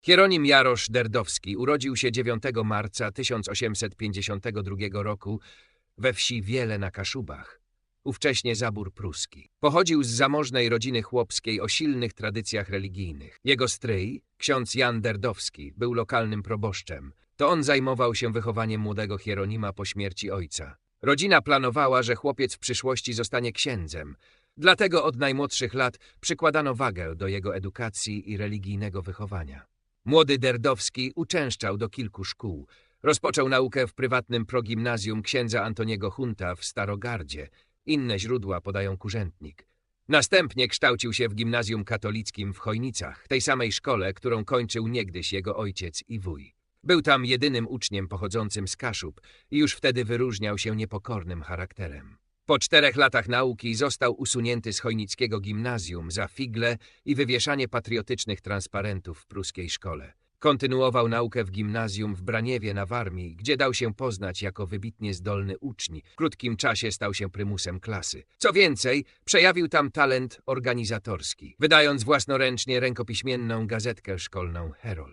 Hieronim Jarosz Derdowski urodził się 9 marca 1852 roku we wsi Wiele na Kaszubach, ówcześnie Zabór Pruski. Pochodził z zamożnej rodziny chłopskiej o silnych tradycjach religijnych. Jego stryj, ksiądz Jan Derdowski, był lokalnym proboszczem. To on zajmował się wychowaniem młodego Hieronima po śmierci ojca. Rodzina planowała, że chłopiec w przyszłości zostanie księdzem. Dlatego od najmłodszych lat przykładano wagę do jego edukacji i religijnego wychowania. Młody Derdowski uczęszczał do kilku szkół. Rozpoczął naukę w prywatnym progimnazjum księdza Antoniego Hunta w Starogardzie. Inne źródła podają Kurzętnik. Następnie kształcił się w gimnazjum katolickim w Chojnicach, tej samej szkole, którą kończył niegdyś jego ojciec i wuj. Był tam jedynym uczniem pochodzącym z Kaszub i już wtedy wyróżniał się niepokornym charakterem. Po 4 latach nauki został usunięty z chojnickiego gimnazjum za figle i wywieszanie patriotycznych transparentów w pruskiej szkole. Kontynuował naukę w gimnazjum w Braniewie na Warmii, gdzie dał się poznać jako wybitnie zdolny uczeń. W krótkim czasie stał się prymusem klasy. Co więcej, przejawił tam talent organizatorski, wydając własnoręcznie rękopiśmienną gazetkę szkolną Herold.